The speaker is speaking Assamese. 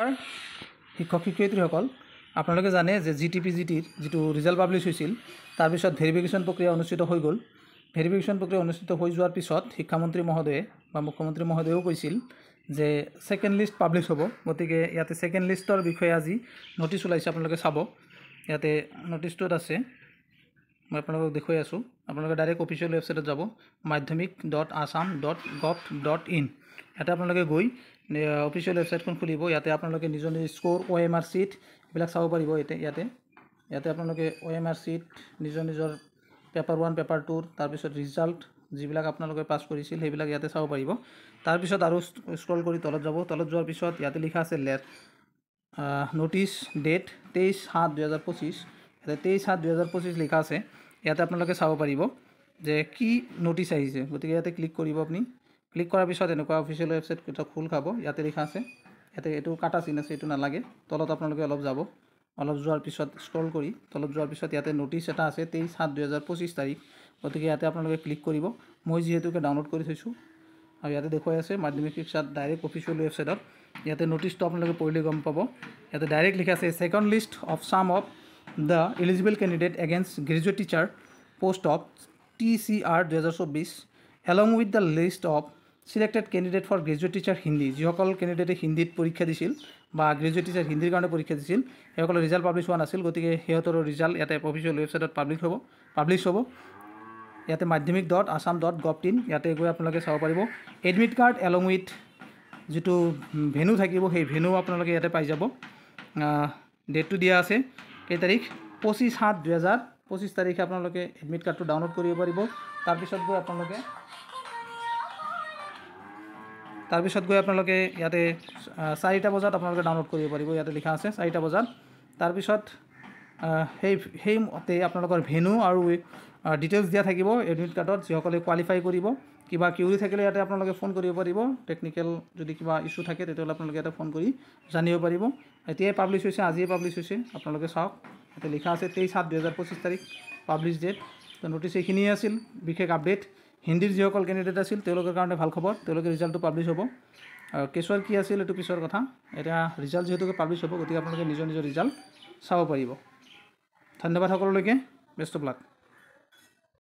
শিক্ষক শিক্ষয়িত্ৰীসকল আপোনালোকে জানে যে জিটিপিজিটিৰ যিটো ৰিজাল্ট পাব্লিছ হৈছিল তাৰপিছত ভেৰিফিকেশ্যন প্ৰক্ৰিয়া অনুষ্ঠিত হৈ গ'ল। ভেৰিফিকেশ্যন প্ৰক্ৰিয়া অনুষ্ঠিত হৈ যোৱাৰ পিছত শিক্ষামন্ত্ৰী মহোদয়ে বা মুখ্যমন্ত্ৰী মহোদয়েও কৈছিল যে ছেকেণ্ড লিষ্ট পাব্লিছ হ'ব। গতিকে ইয়াতে ছেকেণ্ড লিষ্টৰ বিষয়ে আজি নটিছ ওলাইছে, আপোনালোকে চাব। ইয়াতে নটিছটোত আছে, মই আপোনালোকক দেখুৱাই আছোঁ। আপোনালোকে ডাইৰেক্ট অফিচিয়েল ৱেবছাইটত যাব, madhyamik.assam.gov.in। ইয়াতে আপোনালোকে গৈ অফিচিয়েল ৱেবছাইটখন খুলিব। ইয়াতে আপোনালোকে নিজৰ নিজৰ স্ক'ৰ, OMR ছিট এইবিলাক চাব পাৰিব। ইয়াতে আপোনালোকে OMR ছিট, নিজৰ পেপাৰ 1 পেপাৰ 2 তাৰপিছত ৰিজাল্ট যিবিলাক আপোনালোকে পাছ কৰিছিল সেইবিলাক ইয়াতে চাব পাৰিব। তাৰপিছত আৰু স্ক্ৰল কৰি তলত যাব। তলত যোৱাৰ পিছত ইয়াতে লিখা আছে নটিছ ডেট 23/7/2025। ইয়াতে 23/7/2025 লিখা আছে। ইয়াতে আপোনালোকে চাব পাৰিব যে কি নটিছ আহিছে। গতিকে ইয়াতে ক্লিক কৰিব। আপুনি ক্লিক কৰাৰ পিছত এনেকুৱা অফিচিয়েল ৱেবছাইট এটা খোল খাব। ইয়াতে লিখা আছে, ইয়াতে এইটো কাটা চিন আছে, এইটো নালাগে। তলত আপোনালোকে অলপ যাব, অলপ যোৱাৰ পিছত স্ক্ৰল কৰি তলত যোৱাৰ পিছত ইয়াতে নটিছ এটা আছে 23/7/2025 তাৰিখ। গতিকে ইয়াতে আপোনালোকে ক্লিক কৰিব। মই যিহেতুকে ডাউনলোড কৰি থৈছোঁ আৰু ইয়াতে দেখুৱাই আছে মাধ্যমিক শিক্ষাত ডাইৰেক্ট অফিচিয়েল ৱেবছাইটত। ইয়াতে নটিছটো আপোনালোকে পঢ়িলে গম পাব। ইয়াতে ডাইৰেক্ট লিখা আছে second list of some of the eligible candidate against graduate teacher post of TCR 2024 along with the list of selected candidate for graduate teacher Hindi. যিসকল কেণ্ডিডেটে হিন্দীত পৰীক্ষা দিছিল বা গ্ৰেজুৱেট টিচাৰ হিন্দীৰ কাৰণে পৰীক্ষা দিছিল সেইসকলৰ ৰিজাল্ট পাব্লিছ হোৱা নাছিল। গতিকে সিহঁতৰ ৰিজাল্ট ইয়াতে অফিচিয়েল ৱেবছাইটত পাব্লিছ হ'ব। ইয়াতে madhyamik.assam.gov.in ইয়াতে গৈ আপোনালোকে চাব পাৰিব। এডমিট কাৰ্ড এলং উইথ যিটো ভেনু থাকিব সেই ভেনু আপোনালোকে ইয়াতে পাই যাব। ডেটটো দিয়া আছে কেই তাৰিখ, 25/7/2025 তাৰিখে আপোনালোকে এডমিট কাৰ্ডটো ডাউনলোড কৰিব পাৰিব। তাৰপিছত গৈ আপোনালোকে ইয়াতে 4টা বজাত আপোনালোকে ডাউনলোড কৰিব পাৰিব। ইয়াতে লিখা আছে 4টা বজাত। তাৰপিছত সেইমতে আপোনালোকৰ ভেনু আৰু ডিটেইলছ দিয়া থাকিব এডমিট কাৰ্ডত। যিসকলে কোৱালিফাই কৰিব, কিবা কিউৰি থাকিলে ইয়াতে আপোনালোকে ফোন কৰিব পাৰিব। টেকনিকেল যদি কিবা ইছ্যু থাকে তেতিয়াহ'লে আপোনালোকে ইয়াতে ফোন কৰি জানিব পাৰিব। এতিয়াই পাব্লিছ হৈছে, আজিয়ে পাব্লিছ হৈছে, আপোনালোকে চাওক। ইয়াতে লিখা আছে 23/7/2025 তাৰিখ পাব্লিছ ডেট। তো নটিছ এইখিনিয়ে আছিল বিশেষ আপডেট। হিন্দীৰ যিসকল কেণ্ডিডেট আছিল তেওঁলোকৰ কাৰণে ভাল খবৰ, তেওঁলোকে ৰিজাল্টটো পাব্লিছ হ'ব। কেছৰ কি আছিল এইটো পিছৰ কথা। এতিয়া ৰিজাল্ট যিহেতুকে পাব্লিছ হ'ব, গতিকে আপোনালোকে নিজৰ ৰিজাল্ট চাব পাৰিব। ধন্যবাদ সকলোলৈকে, বেষ্ট অফ লাক।